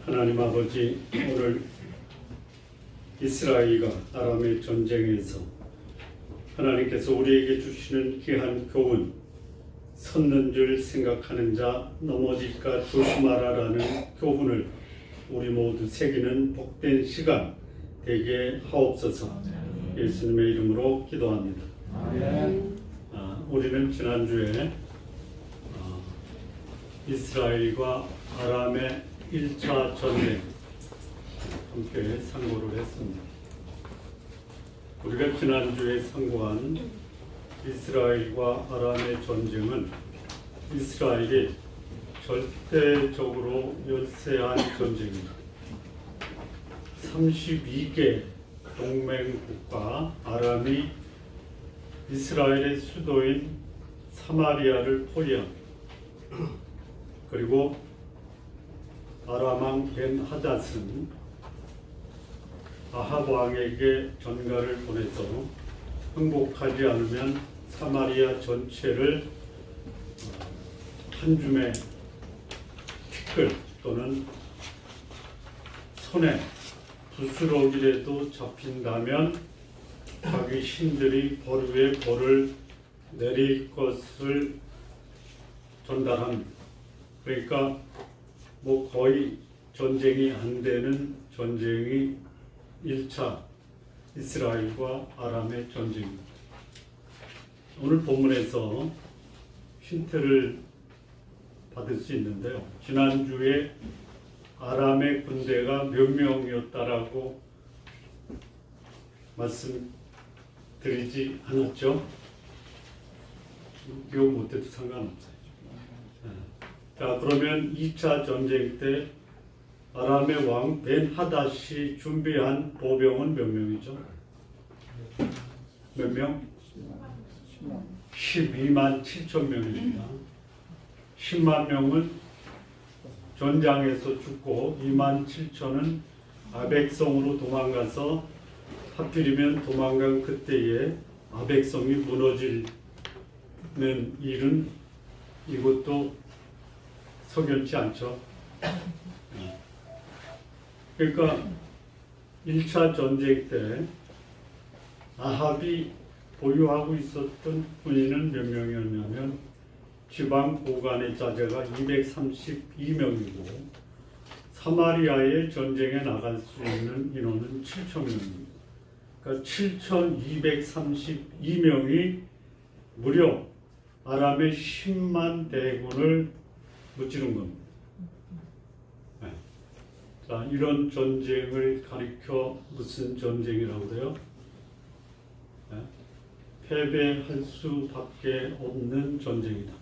하나님 아버지, 오늘 이스라엘과 아람의 전쟁에서 하나님께서 우리에게 주시는 귀한 교훈, 섰는 줄 생각하는 자 넘어질까 조심하라라는 교훈을 우리 모두 새기는 복된 시간 되게 하옵소서. 예수님의 이름으로 기도합니다. 우리는 지난주에 이스라엘과 아람의 1차 전쟁 함께 상고를 했습니다. 우리가 지난주에 상고한 이스라엘과 아람의 전쟁은 이스라엘이 절대적으로 열세한 전쟁입니다. 32개 동맹국가 아람이 이스라엘의 수도인 사마리아를 포위합니다. 그리고 아람 왕 벤하닷은 아합 왕에게 전가를 보내서 항복하지 않으면 사마리아 전체를 한 줌의 티끌 또는 손에 부스러기라도 잡힌다면 자기 신들이 벌 위에 벌을 내릴 것을 전달합니다. 그러니까 거의 전쟁이 안 되는 전쟁이 1차 이스라엘과 아람의 전쟁입니다. 오늘 본문에서 힌트를 받을 수 있는데요. 지난주에 아람의 군대가 몇 명이었다라고 말씀드리지 않았죠? 기억 못해도 상관없어요. 자, 그러면 2차 전쟁 때 아람의 왕 벤하닷이 준비한 보병은 몇 명이죠? 몇 명? 12만 7천 명입니다. 10만 명은 전장에서 죽고 2만 7천은 아벡성으로 도망가서 하필이면 도망간 그때에 아벡성이 무너지는 일은 이것도 석연치 않죠. 그러니까 1차 전쟁 때 아합이 보유하고 있었던 군인은 몇 명이었냐면 지방 고관의 자제가 232명이고 사마리아의 전쟁에 나갈 수 있는 인원은 7,000명입니다. 그러니까 7,232명이 무려 아람의 10만 대군을 무찌른 겁니다. 네. 자, 이런 전쟁을 가리켜 무슨 전쟁이라고 그래요? 네. 패배할 수밖에 없는 전쟁이다.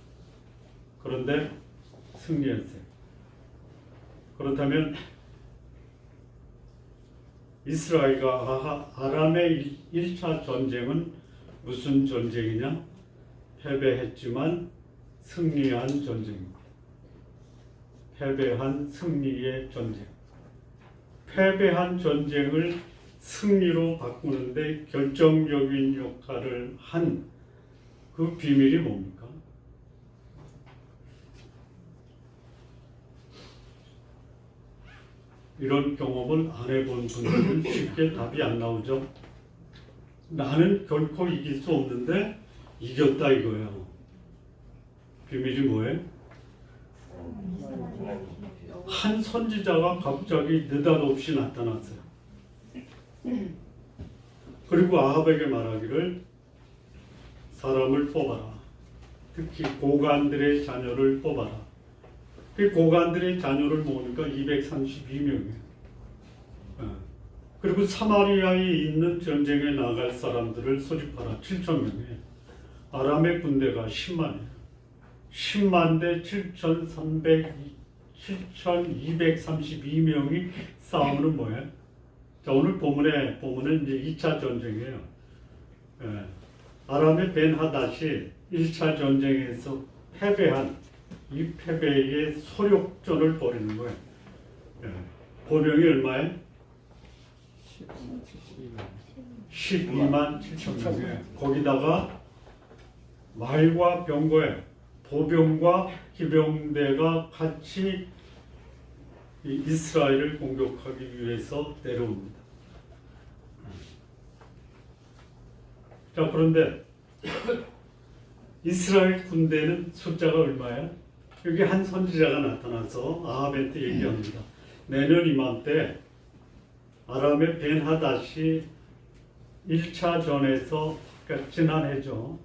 그런데 승리했어요. 그렇다면 이스라엘과 아람의 1차 전쟁은 무슨 전쟁이냐? 패배했지만 승리한 전쟁입니다. 패배한 승리의 전쟁. 패배한 전쟁을 승리로 바꾸는데 결정적인 역할을 한 그 비밀이 뭡니까? 이런 경험을 안 해본 분들은 쉽게 답이 안 나오죠. 나는 결코 이길 수 없는데 이겼다 이거예요. 비밀이 뭐예요? 한 선지자가 갑자기 느닷없이 나타났어요. 그리고 아합에게 말하기를 사람을 뽑아라. 특히 고관들의 자녀를 뽑아라. 그 고관들의 자녀를 모으니까 232명이에요. 그리고 사마리아에 있는 전쟁에 나갈 사람들을 소집하라. 7,000명이에요. 아람의 군대가 10만이에요. 10만 대 7,232명이 싸우는 뭐예요? 자, 오늘 본문은 이제 2차 전쟁이에요. 아람의 벤하닷이 1차 전쟁에서 패배한 이 패배의 소력전을 벌이는 거예요. 보병이 얼마예요? 12만 7천 명이에요. 거기다가 말과 병거에 보병과 기병대가 같이 이 이스라엘을 공격하기 위해서 내려옵니다. 자, 그런데 이스라엘 군대는 숫자가 얼마야? 여기 한 선지자가 나타나서 아합한테 얘기합니다. 내년 이맘때 아람의 벤하닷이 1차 전에서, 그러니까 지난해죠,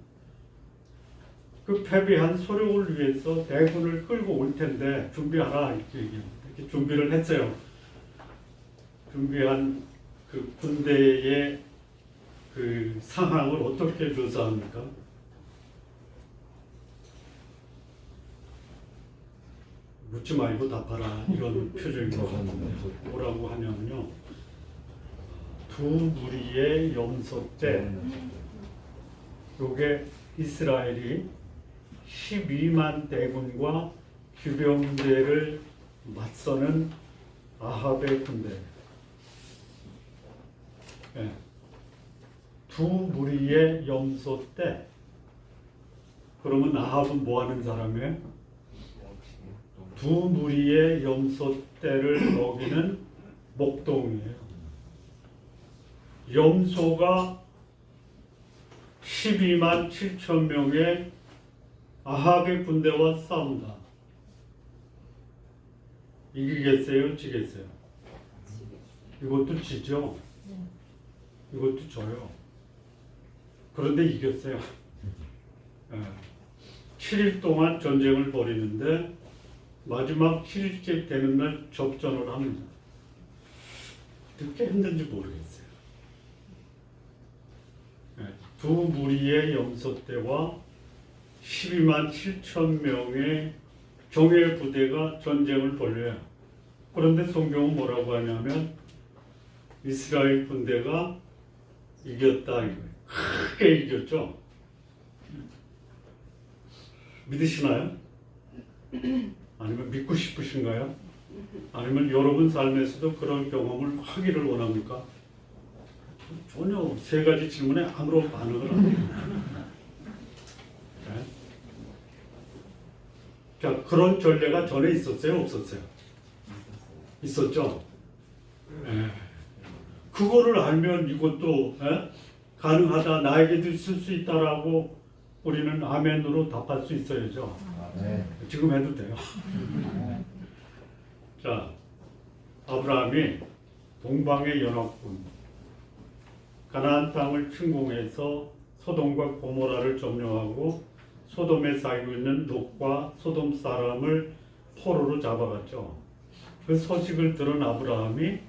그 패배한 소력을 위해서 대군을 끌고 올 텐데 준비하라, 이렇게 얘기합니다. 이렇게 준비를 했어요. 준비한 그 군대의 그 상황을 어떻게 묘사합니까? 묻지 말고 답하라, 이런 표정이 뭐라고 하냐면요, 두 무리의 염소째, 요게 이스라엘이 12만 대군과 기병대를 맞서는 아합의 군대. 네. 두 무리의 염소 때. 그러면 아합은 뭐 하는 사람이에요? 두 무리의 염소 떼를 먹이는 목동이에요. 염소가 12만 7천 명의 아합의 군대와 싸운다. 이기겠어요? 지겠어요? 이것도 지죠? 이것도 져요. 그런데 이겼어요. 7일 동안 전쟁을 벌이는데 마지막 7일째 되는 날 접전을 합니다. 어떻게 했는지 모르겠어요. 두 무리의 염소떼와 12만 7천 명의 정예 부대가 전쟁을 벌여요. 그런데 성경은 뭐라고 하냐면 이스라엘 군대가 이겼다 이거예요. 크게 이겼죠. 믿으시나요? 아니면 믿고 싶으신가요? 아니면 여러분 삶에서도 그런 경험을 하기를 원합니까? 전혀 세 가지 질문에 아무런 반응을 안 해요. 네? 자, 그런 전례가 전에 있었어요? 없었어요? 있었죠? 네. 그거를 알면 이것도 가능하다, 나에게도 있을 수 있다라고 우리는 아멘으로 답할 수 있어야죠. 네. 지금 해도 돼요. 자, 아브라함이 동방의 연합군 가나안 땅을 침공해서 소돔과 고모라를 점령하고 소돔에 살고 있는 롯과 소돔 사람을 포로로 잡아갔죠. 그 소식을 들은 아브라함이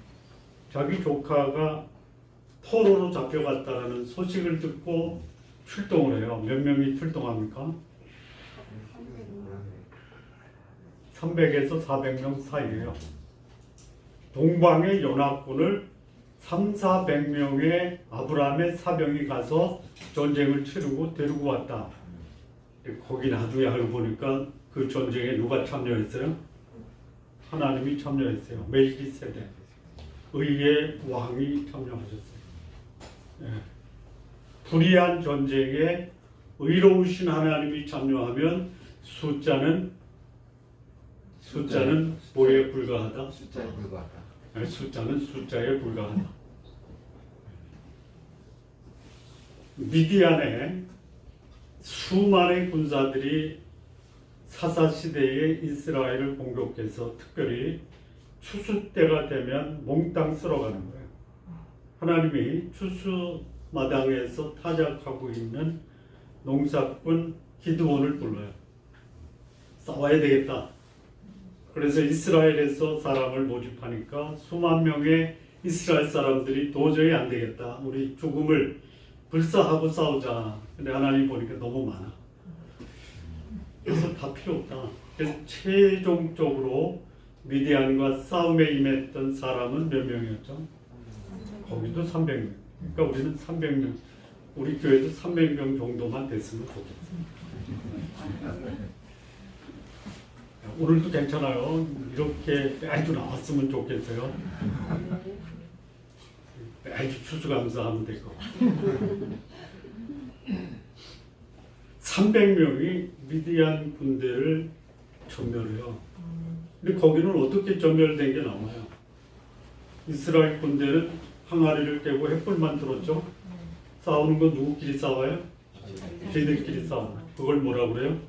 자기 조카가 포로로 잡혀갔다는 소식을 듣고 출동을 해요. 몇 명이 출동합니까? 300에서 400명 사이에요. 동방의 연합군을 300~400명의 아브라함의 사병이 가서 전쟁을 치르고 데리고 왔다. 거기 나중에 알고 보니까 그 전쟁에 누가 참여했어요? 하나님이 참여했어요. 멜기세덱 의의 왕이 참여하셨어요. 예. 불의한 전쟁에 의로우신 하나님이 참여하면 숫자는 뭐에 불과하다? 숫자에 불과하다. 네, 숫자는 숫자에 불과하다. 미디안에 수많은 군사들이 사사시대의 이스라엘을 공격해서 특별히 추수 때가 되면 몽땅 쓸어가는 거예요. 하나님이 추수마당에서 타작하고 있는 농사꾼 기드온을 불러요. 싸워야 되겠다. 그래서 이스라엘에서 사람을 모집하니까 수만 명의 이스라엘 사람들이 도저히 안 되겠다. 우리 죽음을 불사하고 싸우자. 근데 하나님 보니까 너무 많아. 그래서 다 필요 없다. 그래서 최종적으로 미디안과 싸움에 임했던 사람은 몇 명이었죠? 거기도 300명. 그러니까 우리는 300명. 우리 교회도 300명 정도만 됐으면 좋겠어요. 오늘도 괜찮아요. 이렇게 매주 나왔으면 좋겠어요. 매주 추수감사하면 될 것 같아요. 300명이 미디안 군대를 전멸해요. 근데 거기는 어떻게 전멸된 게 나와요? 이스라엘 군대는 항아리를 깨고 횃불만 들었죠. 싸우는 건 누구끼리 싸워요? 쟤들끼리 싸워요. 그걸 뭐라고 그래요?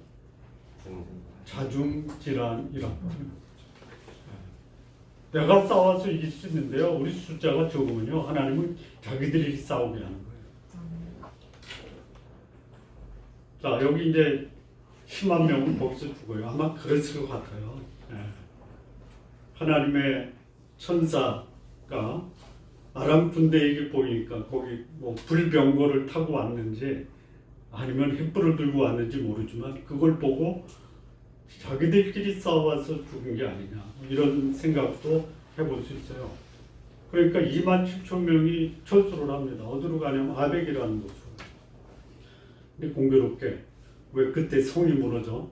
자중질환이라고. 내가 싸워서 이길 수 있는데요. 우리 숫자가 적으면요. 하나님은 자기들이 싸우게 하는 거예요. 자, 여기 이제 10만 명은 거기서 죽어요. 아마 그랬을 것 같아요. 하나님의 천사가 아람 군대에게 보이니까 거기 뭐 불병거를 타고 왔는지 아니면 횃불을 들고 왔는지 모르지만 그걸 보고 자기들끼리 싸워서 죽은 게 아니냐 이런 생각도 해볼 수 있어요. 그러니까 2만 7천 명이 철수를 합니다. 어디로 가냐면 아벡이라는 곳으로. 근데 공교롭게 왜 그때 성이 무너져?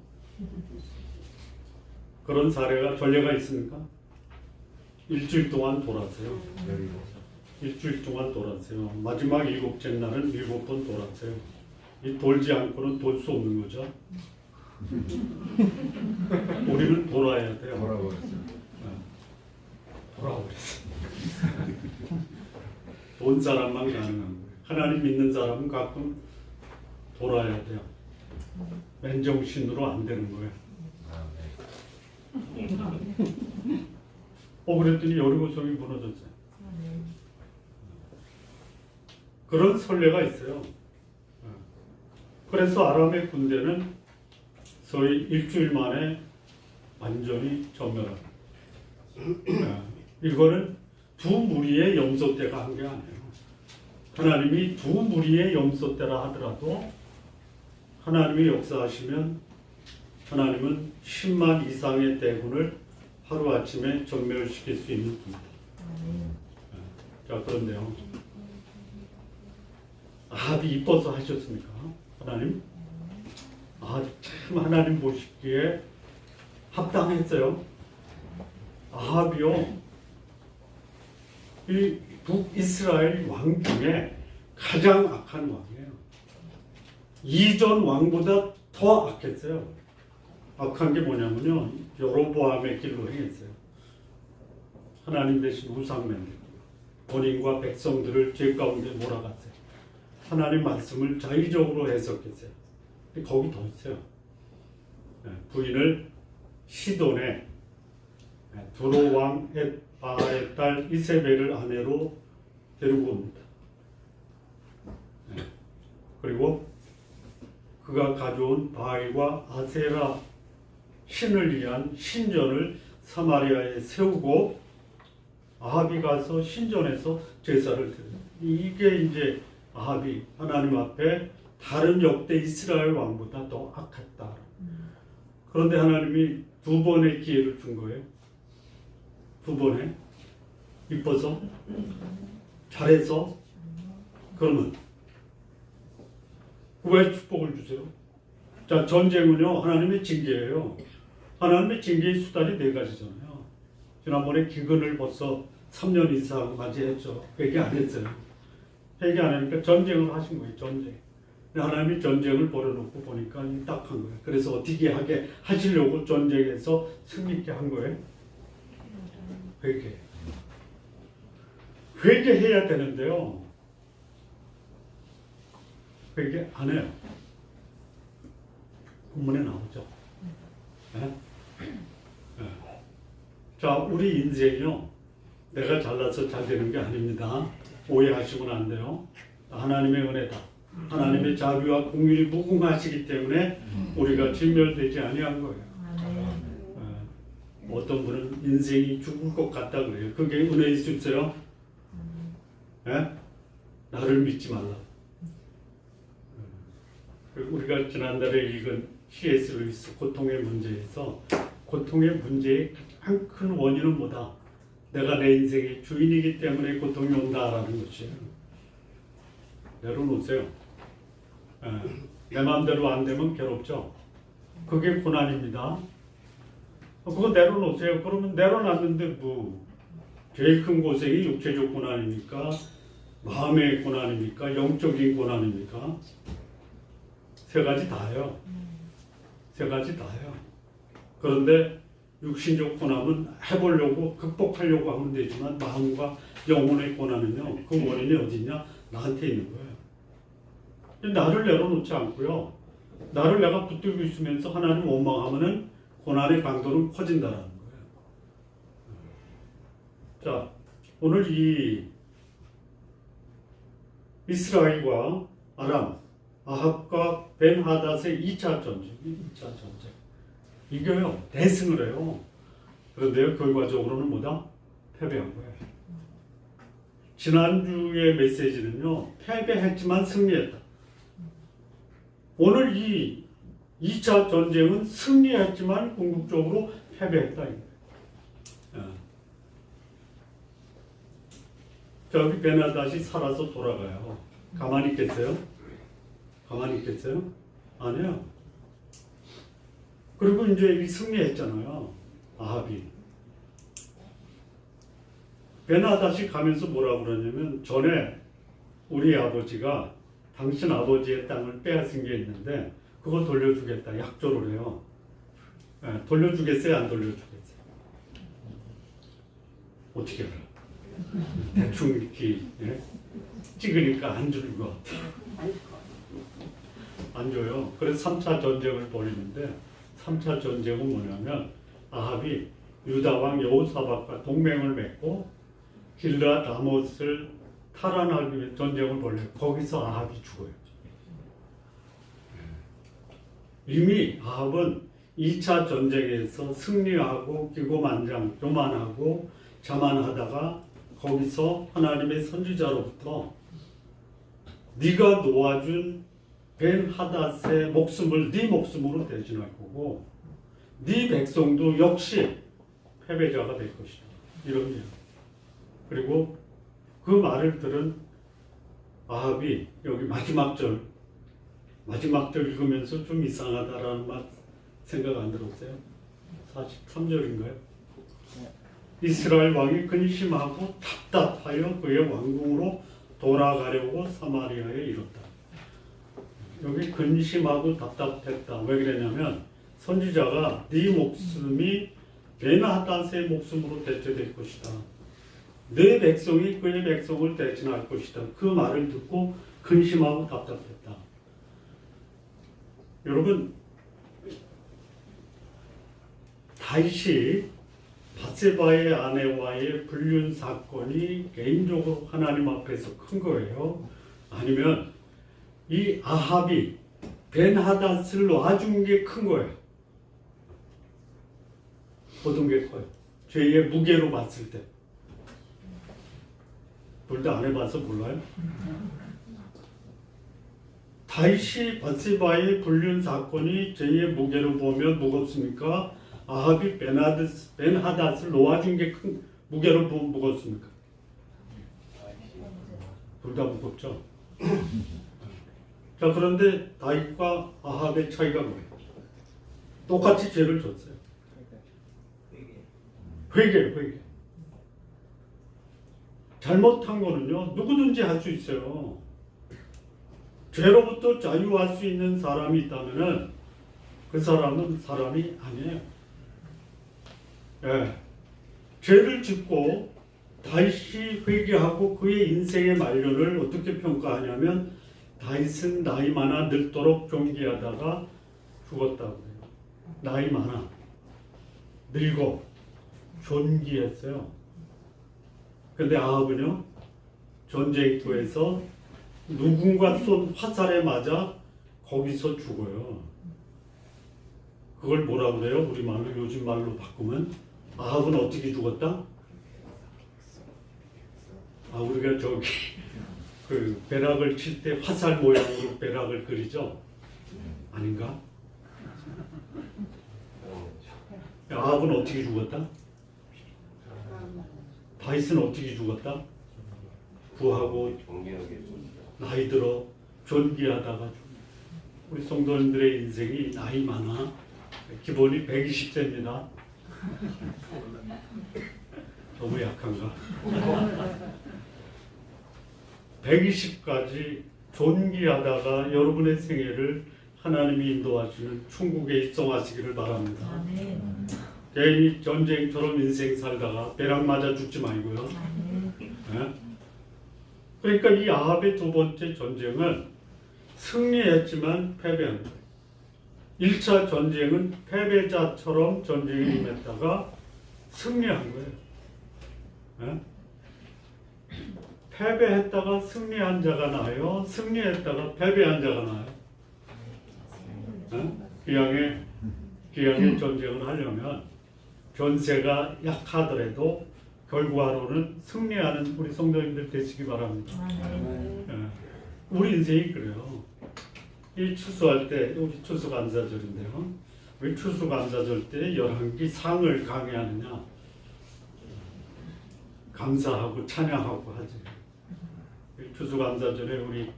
그런 사례가 전례가 있습니까? 일주일 동안 돌았어요. 일주일 동안 돌았어요. 마지막 7째 날은 7번 돌았어요. 이 돌지 않고는 돌 수 없는 거죠. 우리는 돌아야 돼요. 돌아버렸어요. 돈 사람만 가능한 거예요. 하나님 믿는 사람은 가끔 돌아야 돼요. 맨정신으로 안 되는 거예요. 그랬더니 여리고성이 무너졌어요. 그런 선례가 있어요. 그래서 아람의 군대는 거의 일주일 만에 완전히 전멸합니다. 이거는 두 무리의 염소 때가 한 게 아니에요. 하나님이 두 무리의 염소 때라 하더라도 하나님이 역사하시면 하나님은 10만 이상의 대군을 하루아침에 전멸시킬 수 있는 분이다. 자, 그런데요. 아합이 이뻐서 하셨습니까? 하나님? 참 하나님 보시기에 합당했어요. 아합이요. 이 북이스라엘 왕 중에 가장 악한 왕이에요. 이전 왕보다 더 악했어요. 악한 게 뭐냐면요. 여로보암의 길로 행했어요. 하나님 대신 우상 만들고 본인과 백성들을 죄 가운데 몰아갔어요. 하나님 말씀을 자의적으로 해석했어요. 근데 거기 더 있어요. 부인을 시돈의 두로 왕 에바의 딸 이세벨을 아내로 데리고 옵니다. 그리고 그가 가져온 바알과 아세라 신을 위한 신전을 사마리아에 세우고 아합이 가서 신전에서 제사를 드려요. 이게 이제 아합이 하나님 앞에 다른 역대 이스라엘 왕보다 더 악했다. 그런데 하나님이 두 번의 기회를 준 거예요. 두 번에 이뻐서 잘해서 그러면 왜 축복을 주세요? 자, 전쟁은요 하나님의 징계예요. 하나님의 징계의 수단이 네 가지잖아요. 지난번에 기근을 벌써 3년 이상 맞이했죠. 회개 안 했어요. 회개 안 하니까 전쟁을 하신 거예요. 전쟁. 하나님이 전쟁을 벌여놓고 보니까 딱 한 거예요. 그래서 어떻게 하게 하시려고 전쟁에서 승리케 한 거예요. 회개. 회개해야 되는데요. 회개 안 해요. 본문에 나오죠. 네? 네. 자, 우리 인생이요. 내가 잘나서 잘 되는 게 아닙니다. 오해하시면 안 돼요. 하나님의 은혜다. 하나님의 자비와 공율이 무궁하시기 때문에 우리가 진멸되지 아니한 거예요. 어떤 분은 인생이 죽을 것 같다 그래요. 그게 은혜일 수 있어요? 나를 믿지 말라. 우리가 지난달에 읽은 C.S. 루이스 고통의 문제에서 고통의 문제의 가장 큰 원인은 뭐다? 내가 내 인생의 주인이기 때문에 고통이 온다라는 것이에요. 내려놓으세요. 내 마음대로 안 되면 괴롭죠. 그게 고난입니다. 그거 내려놓으세요. 그러면 내려놨는데 뭐 제일 큰 고생이 육체적 고난입니까? 마음의 고난입니까? 영적인 고난입니까? 세 가지 다예요. 세 가지 다예요. 그런데 육신적 고난은 해보려고 극복하려고 하면 되지만 마음과 영혼의 고난은요, 그 원인이 어디 있냐? 나한테 있는 거예요. 나를 내려놓지 않고요, 나를 내가 붙들고 있으면서 하나님 원망하면은 고난의 강도는 커진다라는 거예요. 자, 오늘 이 이스라엘과 아람, 아합과 벤하닷의 2차 전쟁, 이게요 대승을 해요. 그런데요 결과적으로는 뭐다? 패배한 거예요. 지난주의 메시지는요 패배했지만 승리했다. 오늘 이 2차 전쟁은 승리했지만 궁극적으로 패배했다 이거예요. 저기 베나닷이 살아서 돌아가요. 가만히 있겠어요? 가만히 있겠어요? 아니요. 그리고 이제 승리했잖아요. 아합이. 베나닷이 가면서 뭐라고 그러냐면, 전에 우리 아버지가 당신 아버지의 땅을 빼앗은 게 있는데 그거 돌려주겠다 약조를 해요. 돌려주겠어요? 안 돌려주겠어요? 어떻게 알아? 대충 이렇게 찍으니까 안 주는 것 같아요. 안 줘요. 그래서 3차 전쟁을 벌이는데 3차 전쟁은 뭐냐면 아합이 유다 왕 여호사밧과 동맹을 맺고 길르앗 라못을 탈환하기 위해 전쟁을 벌여요. 거기서 아합이 죽어요. 이미 아합은 2차 전쟁에서 승리하고 기고만장 교만하고 자만하다가 거기서 하나님의 선지자로부터 네가 놓아준 벤하닷의 목숨을 네 목숨으로 대신할 거고 네 백성도 역시 패배자가 될 것이다. 이런 얘기. 그리고 그 말을 들은 아합이 여기 마지막 절 읽으면서 좀 이상하다라는 말 생각 안 들었어요? 43절인가요? 이스라엘 왕이 근심하고 답답하여 그의 왕궁으로 돌아가려고 사마리아에 이뤘다. 여기 근심하고 답답했다. 왜 그러냐면 선지자가 네 목숨이 벤하닷의 목숨으로 대체될 것이다. 내 백성이 그의 백성을 대신할 것이다. 그 말을 듣고 근심하고 답답했다. 여러분, 다윗이 밧세바의 아내와의 불륜 사건이 개인적으로 하나님 앞에서 큰 거예요? 아니면 이 아합이 벤하닷을 놔준 게 큰 거예요? 어떤 게 커요? 죄의 무게로 봤을 때. 둘 다 안 해봐서 몰라요? 다윗이 밧세바의 불륜 사건이 죄의 무게로 보면 무겁습니까? 아합이 벤하닷을 놓아준 게 큰 무게로 보면 무겁습니까? 둘 다 무겁죠. 자, 그런데 다윗과 아합의 차이가 뭐예요? 똑같이 죄를 졌어요. 회개. 잘못한 거는요 누구든지 할 수 있어요. 죄로부터 자유할 수 있는 사람이 있다면은 그 사람은 사람이 아니에요. 죄를 짓고 다윗이 회개하고 그의 인생의 말년을 어떻게 평가하냐면 다윗은 나이 많아 늙도록 존귀하다가 죽었다고 해요. 나이 많아 늙어 존귀했어요. 근데 아합은요 전쟁터에서 누군가 쏜 화살에 맞아 거기서 죽어요. 그걸 뭐라 그래요? 우리말로 요즘 말로 바꾸면 아합은 어떻게 죽었다? 우리가 저기 그 벼락을 칠 때 화살 모양으로 벼락을 그리죠? 아닌가? 아합은 어떻게 죽었다? 다윗은 어떻게 죽었다? 구하고 나이 들어 존귀하다가 우리 성도님들의 인생이 나이 많아 기본이 120세입니다. 너무 약한가? 120까지 존귀하다가 여러분의 생애를 하나님이 인도하시는 천국에 입성하시기를 바랍니다. 괜히 전쟁처럼 인생 살다가 벼락 맞아 죽지 말고요. 예? 그러니까 이 아합의 두 번째 전쟁은 승리했지만 패배한 거예요. 1차 전쟁은 패배자처럼 전쟁에 임했다가 승리한 거예요. 예? 패배했다가 승리한 자가 나아요? 승리했다가 패배한 자가 나아요? 기왕에 전쟁을 하려면 전세가 약하더라도 결과로는 승리하는 우리 성도님들 되시기 바랍니다. 예. 우리 인생이 그래요. 이 추수할 때, 우리 추수감사절인데요. 우리 추수감사절 때 11기 상을 강의하느냐, 감사하고 찬양하고 하지. 추수감사절에 우리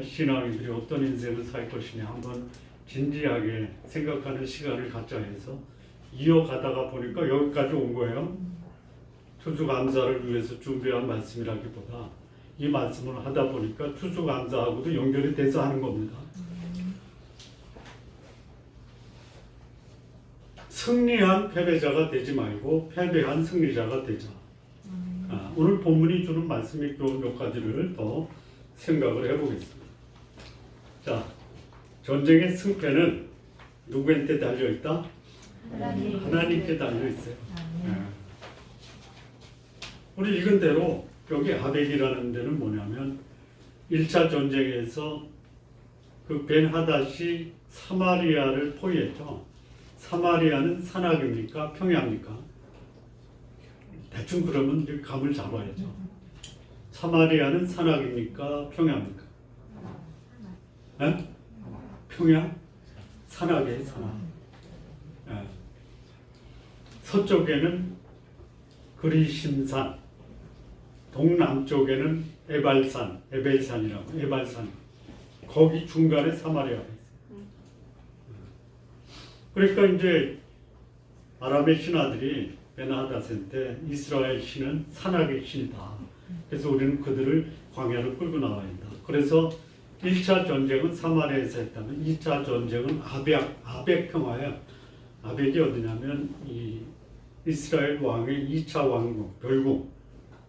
신앙인들이 어떤 인생을 살 것이냐 한번 진지하게 생각하는 시간을 갖자 해서 이어가다가 보니까 여기까지 온 거예요. 추수감사를 위해서 준비한 말씀이라기보다 이 말씀을 하다 보니까 추수감사하고도 연결이 돼서 하는 겁니다. 승리한 패배자가 되지 말고 패배한 승리자가 되자. 오늘 본문이 주는 말씀이 몇 가지를 더 생각을 해보겠습니다. 자, 전쟁의 승패는 누구한테 달려있다? 하나님께 달려있어요. 우리 읽은 대로 여기 아벡이라는 데는 뭐냐면 1차 전쟁에서 그 벤하닷이 사마리아를 포위했죠. 사마리아는 산악입니까? 평야입니까? 대충 그러면 이제 감을 잡아야죠. 사마리아는 산악입니까? 평야입니까? 네? 평야? 산악이에요, 산악. 네. 서쪽에는 그리심산, 동남쪽에는 에벨산이라고, 에발산. 거기 중간에 사마리아가 있어요. 그러니까 이제 아람의 신하들이 벤하닷 때 이스라엘 신은 산악의 신이다. 그래서 우리는 그들을 광야로 끌고 나와야 한다. 그래서 1차 전쟁은 사마리아에서 했다면 2차 전쟁은 아벡 평화야. 아벡이 어디냐면 이 이스라엘 왕의 2차 왕국, 별국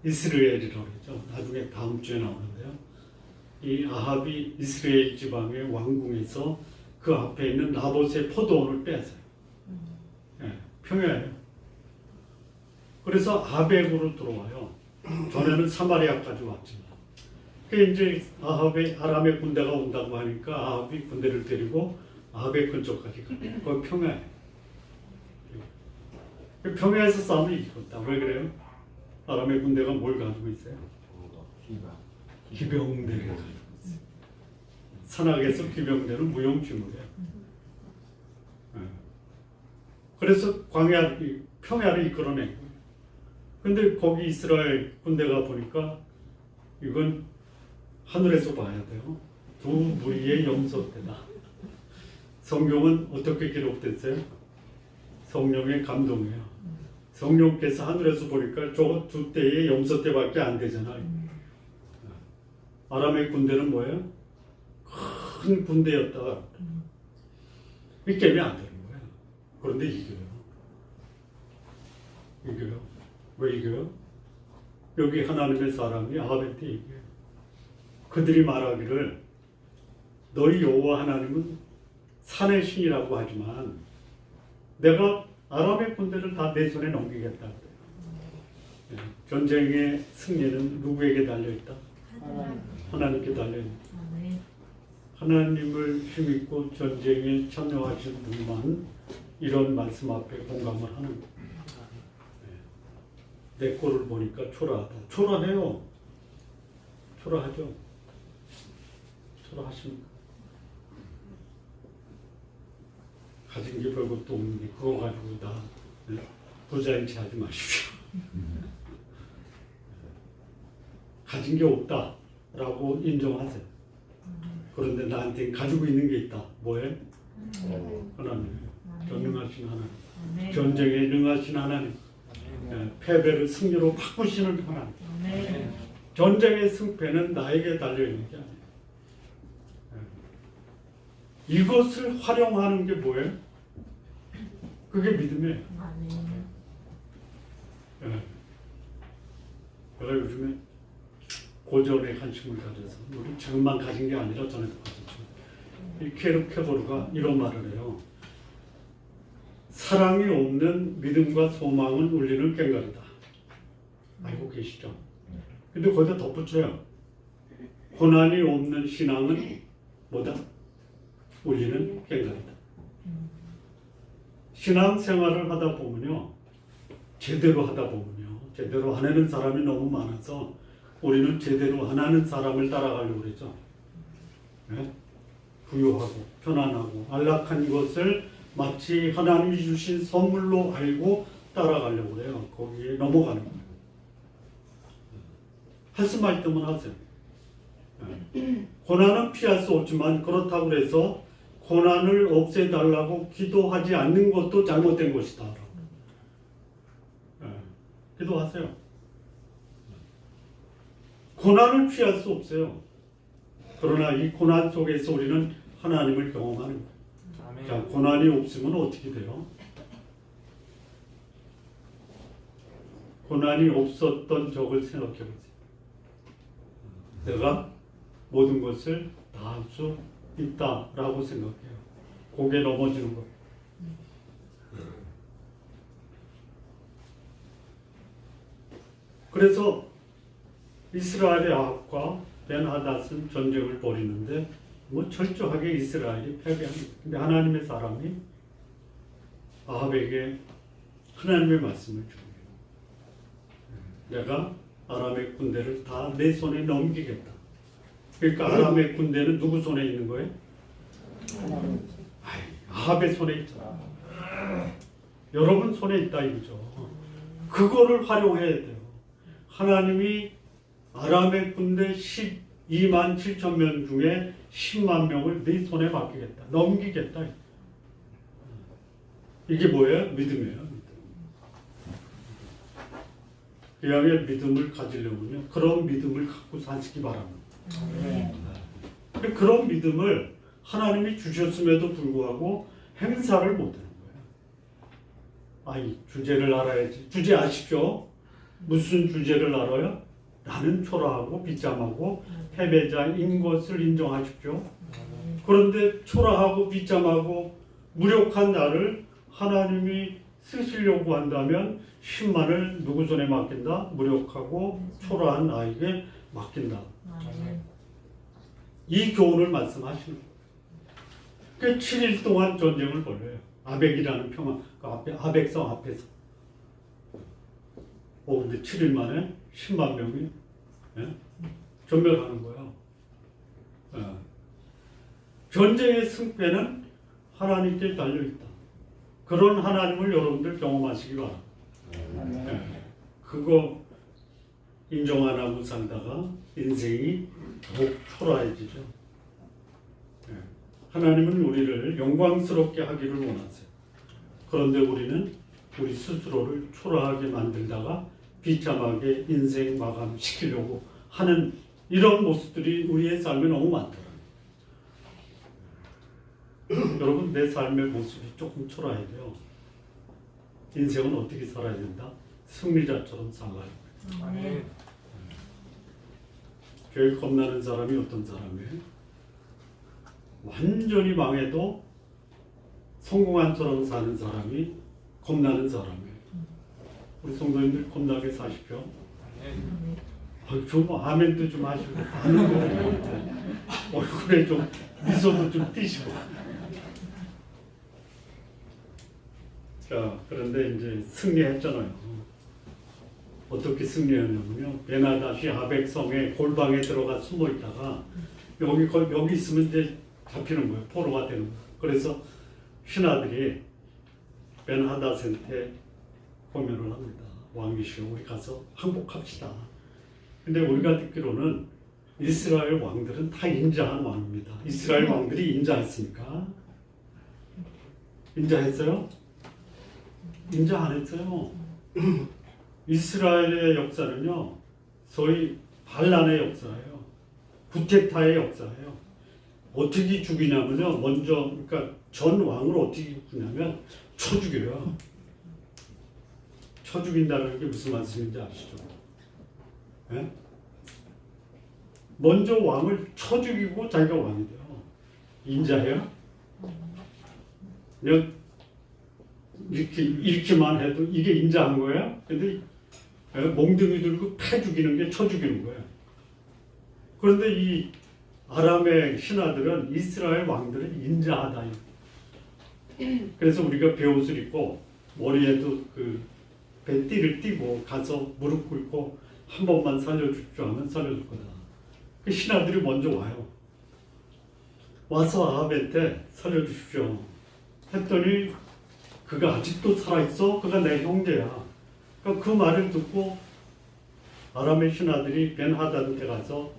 이스라엘이라고 그러죠. 나중에 다음 주에 나오는데요. 이 아합이 이스라엘 지방의 왕궁에서 그 앞에 있는 나봇의 포도원을 빼앗아요. 예, 평야예요. 그래서 아벡으로 들어와요. 전에는 사마리아까지 왔지만. 그 이제 아람의 군대가 온다고 하니까 아합이 군대를 데리고 아벡 근처까지 가요. 거기 평야예요. 평야에서 싸우면 이겼다. 왜 그래요? 아람의 군대가 뭘 가지고 있어요? 기병대를 가지고 있어요. 산악에서 기병대는 무용지물이에요. 그래서 평야를 이끌어내고. 근데 거기 이스라엘 군대가 보니까 이건 하늘에서 봐야 돼요. 두 무리의 염소떼다. 성경은 어떻게 기록됐어요? 성령의 감동이에요. 성령께서 하늘에서 보니까 저 두 떼의 염소떼밖에 안 되잖아요. 아람의 군대는 뭐예요? 큰 군대였다가 이 게임이 안 되는 거예요. 그런데 이겨요. 왜 이겨요? 여기 하나님의 사람이 아합한테 얘기해요. 그들이 말하기를 너희 여호와 하나님은 산의 신이라고 하지만 내가 아람의 군대를 다 내 손에 넘기겠다 그래요. 전쟁의 승리는 누구에게 달려있다? 하나님께 달려있다. 하나님을 힘입고 전쟁에 참여하신 분만 이런 말씀 앞에 공감을 하는 거예요. 내 꼴을 보니까 초라하다. 초라해요. 초라하죠. 초라하십니까? 가진 게 별것도 없는데 그거 가지고 다 부자인 체 하지 마십시오. 가진 게 없다라고 인정하세요. 그런데 나한테 가지고 있는 게 있다. 뭐예요? 하나님. 전능하신 하나님. 전쟁에 능하신 하나님. 패배를 승리로 바꾸시는 하나님. 전쟁의 승패는 나에게 달려있는 게 아니에요. 이것을 활용하는 게 뭐예요? 그게 믿음이에요. 아멘. 예. 내가 요즘에 고전의 관심을 가져서 우리 지금만 가진 게 아니라 전에도 가졌죠. 이 케르 케고르가 이런 말을 해요. 사랑이 없는 믿음과 소망은 울리는 꽹과리다. 알고 계시죠? 근데 거기다 덧붙여요. 고난이 없는 신앙은 뭐다? 울리는 꽹과리다. 신앙 생활을 하다 보면요, 제대로 하다 보면요, 제대로 안 하는 사람이 너무 많아서 우리는 제대로 안 하는 사람을 따라가려고 그러죠. 네? 부유하고 편안하고 안락한 것을 마치 하나님이 주신 선물로 알고 따라가려고 그래요. 거기에 넘어가는 거예요. 할 수만 있다면 하세요. 네. 고난은 피할 수 없지만 그렇다고 해서 고난을 없애달라고 기도하지 않는 것도 잘못된 것이다. 네. 기도하세요. 고난을 피할 수 없어요. 그러나 이 고난 속에서 우리는 하나님을 경험하는 거예요. 아멘. 자, 고난이 없으면 어떻게 돼요? 고난이 없었던 적을 생각해 보세요. 내가 모든 것을 다 할 수 있다라고 생각해요. 고개 넘어지는 거. 그래서 이스라엘의 아합과 벤하닷은 전쟁을 벌이는데 뭐 철저하게 이스라엘이 패배합니다. 근데 하나님의 사람이 아합에게 하나님의 말씀을 줍니다. 내가 아람의 군대를 다 내 손에 넘기겠다. 그러니까 아람의 군대는 누구 손에 있는 거예요? 아합의 손에 있잖아. 여러분 손에 있다 이거죠. 그거를 활용해야 돼요. 하나님이 아람의 군대 12만 7천 명 중에 10만 명을 네 손에 맡기겠다. 넘기겠다. 이게 뭐예요? 믿음이에요. 그양의 믿음을 가지려면요, 그런 믿음을 갖고 사시기 바랍니다. 그런 믿음을 하나님이 주셨음에도 불구하고 행사를 못하는 거예요. 아이, 주제를 알아야지. 주제 아십시오? 무슨 주제를 알아요? 나는 초라하고 비참하고 패배자인 것을 인정하십시오. 그런데 초라하고 비참하고 무력한 나를 하나님이 쓰시려고 한다면 10만을 누구 손에 맡긴다? 무력하고 초라한 나에게 맡긴다. 이 교훈을 말씀하시는 거예요. 그 7일 동안 전쟁을 벌여요. 아벡이라는 평화, 그 앞에, 아벡성 앞에서. 근데 7일 만에 10만 명이 전멸하는 거예요. 전쟁의 승패는 하나님께 달려있다. 그런 하나님을 여러분들 경험하시기 바랍니다. 그거 인정 안 하고 살다가 인생이 더욱 초라해지죠. 하나님은 우리를 영광스럽게 하기를 원하세요. 그런데 우리는 우리 스스로를 초라하게 만들다가 비참하게 인생 마감시키려고 하는 이런 모습들이 우리의 삶에 너무 많더라고요. 여러분, 내 삶의 모습이 조금 초라해야 돼요. 인생은 어떻게 살아야 된다? 승리자처럼 살아야 돼요. 아멘. 제일 겁나는 사람이 어떤 사람이에요? 완전히 망해도 성공한처럼 사는 사람이 겁나는 사람이에요. 우리 성도님들 겁나게 사십시오. 좀 아멘도 좀 하시고 얼굴에 좀 미소도 좀 띄시고. 자, 그런데 이제 승리했잖아요. 어떻게 승리하냐면요, 베나닷이 아벡성의 골방에 들어가 숨어 있다가 여기 있으면 이제 잡히는 거예요. 포로가 되는 거예요. 그래서 신하들이 벤하닷한테 고면을 합니다. 왕이시여, 우리 가서 항복합시다. 근데 우리가 듣기로는 이스라엘 왕들은 다 인자한 왕입니다. 이스라엘 왕들이 인자했습니까? 인자했어요? 인자 안 했어요. 이스라엘의 역사는요, 소위 반란의 역사예요. 구테타의 역사예요. 어떻게 죽이냐면요. 먼저 그러니까 전 왕을 어떻게 죽이냐면 쳐 죽여요. 쳐 죽인다는 게 무슨 말씀인지 아시죠? 예? 먼저 왕을 쳐 죽이고 자기가 왕이 돼요. 인자해요? 이렇게만 해도 이게 인자한 거야? 근데 몽둥이 들고 패 죽이는 게 쳐 죽이는 거야. 그런데 이 아람의 신하들은 이스라엘 왕들은 인자하다. 그래서 우리가 베옷을 입고 머리에도 그 뱃띠를 띠고 가서 무릎 꿇고 한 번만 살려주십시오 하면 살려줄 거다. 그 신하들이 먼저 와요. 와서 아합한테 살려주십시오 했더니 그가 아직도 살아있어? 그가 내 형제야. 그러니까 그 말을 듣고 아람의 신하들이 벤하닷한테 가서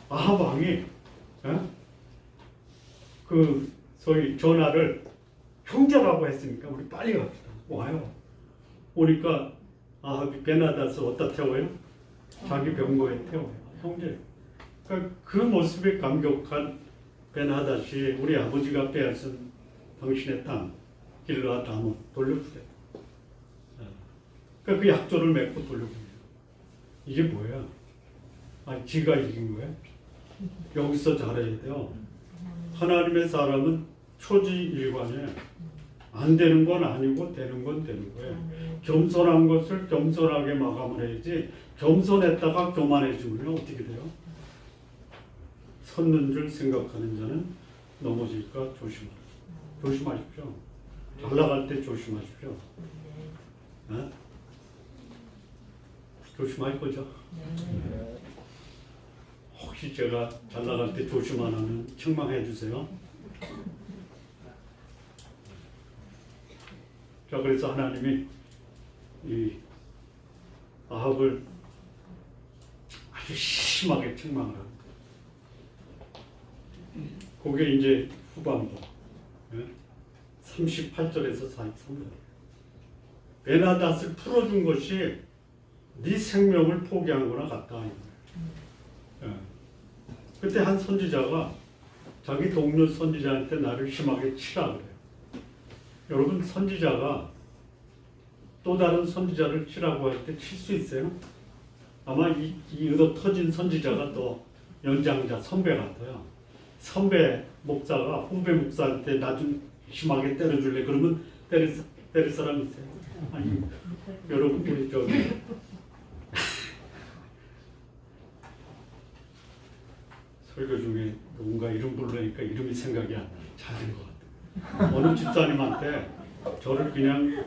아합 왕이 그 소위 전하를 형제라고 했으니까 우리 빨리 갑시다. 와요. 오니까 아합이 벤하닷을 어디다 태워요? 자기 병거에 태워요. 형제. 그러니까 그 모습에 감격한 벤하닷이 우리 아버지가 빼앗은 당신의 땅 길르앗 다못 돌려주래. 그러니까 그 약조를 맺고 돌려주래요. 이게 뭐야? 아니 지가 이긴 거야? 여기서 잘해야 돼요. 하나님의 사람은 초지일관에 안 되는 건 아니고 되는 건 되는 거예요. 겸손한 것을 겸손하게 마감을 해야지 겸손했다가 교만해지면 어떻게 돼요? 섰는 줄 생각하는 자는 넘어질까 조심하십시오. 잘 나갈 때 조심하십시오. 조심할 거죠? 혹시 제가 잘 나갈 때 조심 안 하면 책망해 주세요. 자, 그래서 하나님이 이 아합을 아주 심하게 책망을 합니다. 그게 이제 후반부 38절에서 43절. 벤하닷을 풀어준 것이 네 생명을 포기한 거나 같다. 그때 한 선지자가 자기 동료 선지자한테 나를 심하게 치라 그래요. 여러분 선지자가 또 다른 선지자를 치라고 할 때 칠 수 있어요? 아마 이 의도 터진 선지자가 또 연장자 선배 같아요. 선배 목사가 후배 목사한테 나 좀 심하게 때려줄래? 그러면 때릴 사람 있어요? 아니 여러분들이 저기 설교 중에 누군가 이름 부르니까 이름이 생각이 안 나요. 잘된 것 같아요. 어느 집사님한테 저를 그냥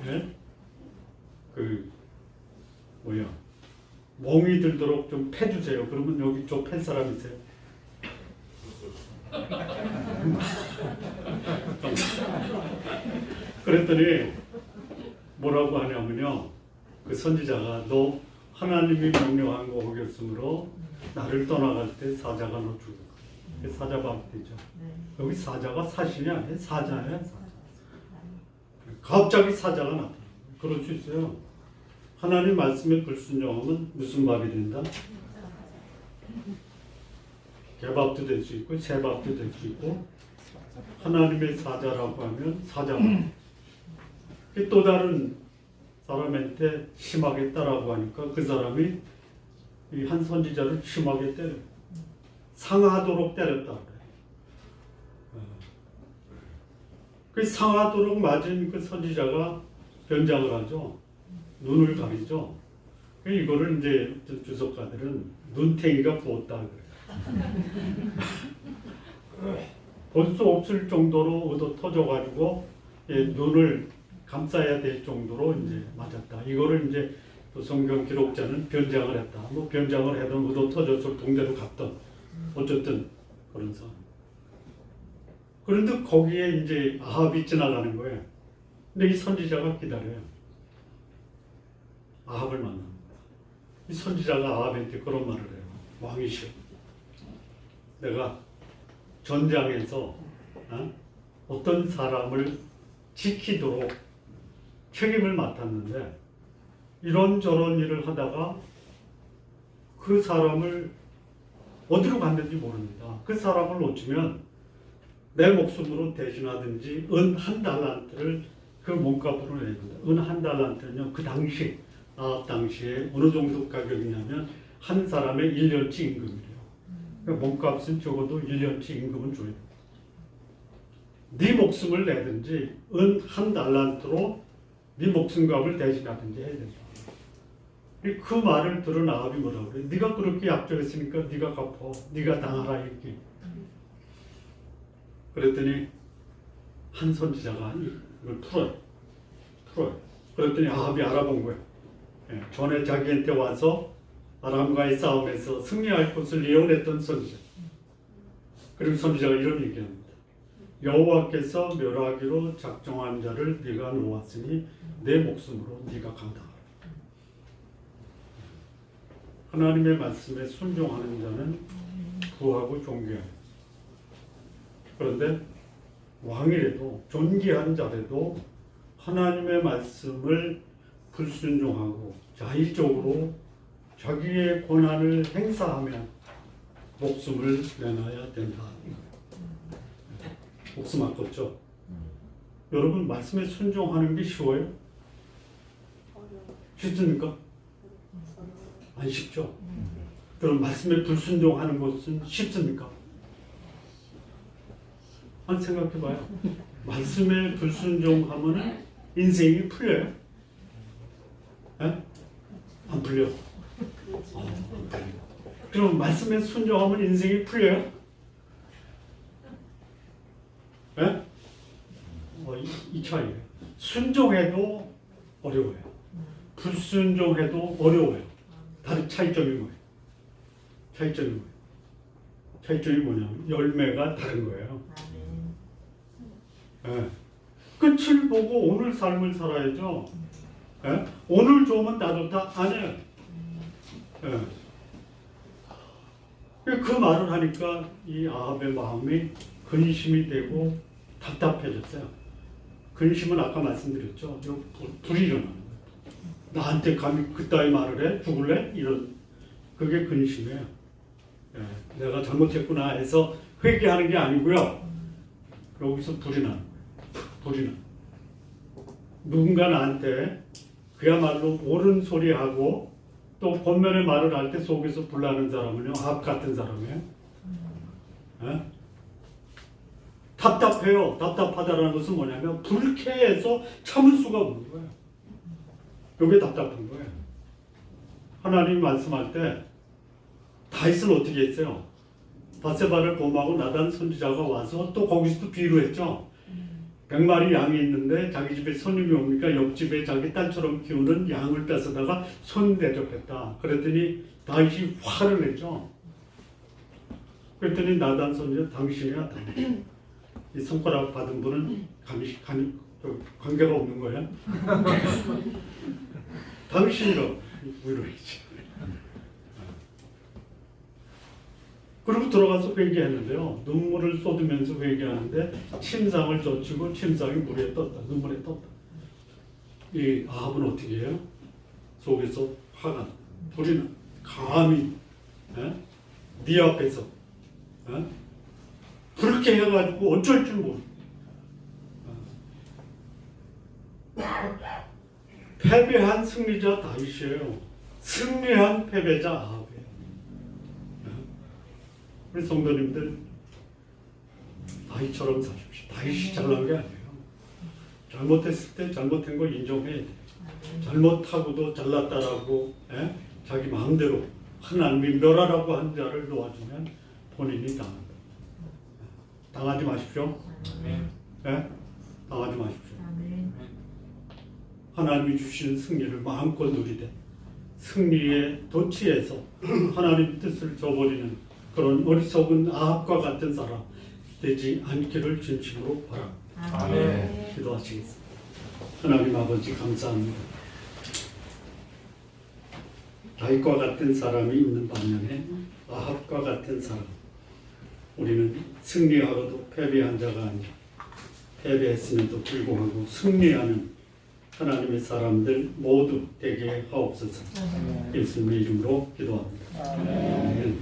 멍이 들도록 좀 패주세요. 그러면 여기 좀 팰 사람 있어요? 그랬더니 뭐라고 하냐면요. 그 선지자가 너 하나님이 명령한 거 어겼으므로 나를 떠나갈 때 사자가 너 죽을 거야. 사자 바뀌죠. 여기 사자가 사신이 아니에요. 사자예요. 사자. 갑자기 사자가 나타나요. 그럴 수 있어요. 하나님 말씀에 불순종하면 무슨 밥이 된다? 개밥도 될 수 있고 새밥도 될 수 있고 하나님의 사자라고 하면 사자밥. 또 다른 사람한테 심하게 따라고 하니까 그 사람이 이 한 선지자를 심하게 때려요. 상하도록 때렸다 그래요. 그 상하도록 맞은 그 선지자가 변장을 하죠. 눈을 가리죠. 이거를 이제 주석가들은 눈탱이가 부었다 그래요. 볼 수 없을 정도로 얻어 터져가지고 눈을 감싸야 될 정도로 이제 맞았다. 이거를 이제 또 성경 기록자는 변장을 했다. 뭐 변장을 해도 얻어 터졌을 동대로 갔던 어쨌든 그런 상황. 그런데 거기에 이제 아합이 지나가는 거예요. 근데 이 선지자가 기다려요. 아합을 만나는 거야. 이 선지자가 아합한테 그런 말을 해요. 왕이시여, 내가 전장에서 어떤 사람을 지키도록 책임을 맡았는데 이런저런 일을 하다가 그 사람을 어디로 갔는지 모릅니다. 그 사람을 놓치면 내 목숨으로 대신하든지 은 한 달란트를 그 몸값으로 내준다. 은 한 달란트는요, 그 당시 아합 당시에 어느 정도 가격이냐면 한 사람의 1년치 임금이래요. 그러니까 몸값은 적어도 1년치 임금은 줘야 돼. 네 목숨을 내든지 은 한 달란트로 네 목숨값을 대신하든지 해야 된다. 그 말을 들은 아합이 뭐라고 그래? 네가 그렇게 약속했으니까 네가 갚어. 네가 당하라 이렇게. 그랬더니 한 선지자가 이걸 풀어요. 그랬더니 아합이 알아본 거예요. 전에 자기한테 와서 아람과의 싸움에서 승리할 것을 예언했던 선지자. 그리고 선지자가 이런 얘기합니다. 여호와께서 멸하기로 작정한 자를 네가 놓았으니 내 목숨으로 네가 강당하라. 하나님의 말씀에 순종하는 자는 부하고 존귀하여. 그런데 왕이라도 존귀한 자라도 하나님의 말씀을 불순종하고 자의적으로 자기의 권한을 행사하면 목숨을 내놔야 된다. 목숨 아깝죠? 여러분 말씀에 순종하는 게 쉬워요? 쉽습니까? 안 쉽죠? 그럼 말씀에 불순종하는 것은 쉽습니까? 한 생각해봐요. 말씀에 불순종하면 인생이 풀려요? 에? 안 풀려. 안 풀려. 그럼 말씀에 순종하면 인생이 풀려요? 에? 이 차이예요. 순종해도 어려워요. 불순종해도 어려워요. 다른 차이점이 뭐예요? 차이점이 뭐냐면 열매가 다른 거예요. 예. 끝을 보고 오늘 삶을 살아야죠. 예? 오늘 좋으면 다 좋다? 아니에요. 예. 그 말을 하니까 이 아합의 마음이 근심이 되고 답답해졌어요. 근심은 아까 말씀드렸죠. 불이 일어나는 거예요. 나한테 감히 그따위 말을 해? 죽을래? 이런 그게 근심이에요. 예. 내가 잘못했구나 해서 회개하는 게 아니고요. 여기서 불이 나. 누군가 나한테 그야말로 옳은 소리하고 또 본면의 말을 할 때 속에서 불나는 사람은요, 아합 같은 사람이에요. 예? 답답해요. 답답하다라는 것은 뭐냐면 불쾌해서 참을 수가 없는 거예요. 이게 답답한 거예요. 하나님이 말씀할 때 다윗은 어떻게 했어요? 바세바를 범하고 나단 선지자가 와서 또 거기서도 비유했죠. 100마리 양이 있는데 자기 집에 손님이 오니까 옆집에 자기 딸처럼 키우는 양을 뺏어다가 손 대접했다. 그랬더니 다윗이 화를 냈죠. 그랬더니 나단 선지자 당신이야. 이 손가락 받은 분은 관계가 없는 거야. 당신이라고 위로했지. 그리고 들어가서 회개했는데요. 눈물을 쏟으면서 회개하는데 침상을 젖히고 침상이 물에 떴다. 눈물에 떴다. 이 아합은 어떻게 해요? 속에서 화가 불이 나. 감히 네 앞에서 그렇게 해가지고 어쩔 줄 모르. 패배한 승리자 다윗이에요. 승리한 패배자 아합이에요. 우리 성도님들 다윗처럼 사십시오. 다윗이 잘난 게 아니에요. 잘못했을 때 잘못한 거 인정해야 돼요. 잘못하고도 잘났다라고 자기 마음대로 하나님이 멸하라고 한 자를 놓아주면 본인이 당한다. 당하지 마십시오. 당하지 마십시오. 하나님이 주시는 승리를 마음껏 누리되 승리에 도취해서 하나님 뜻을 저버리는 그런 어리석은 아합과 같은 사람 되지 않기를 진심으로 바랍니다. 아멘. 기도하시겠습니다. 하나님 아버지 감사합니다. 다윗과 같은 사람이 있는 반면에 아합과 같은 사람, 우리는 승리하고도 패배한 자가 아니라 패배했음에도 불구하고 승리하는 하나님의 사람들 모두 되게 하옵소서. 예수님의 이름으로 기도합니다. 아멘.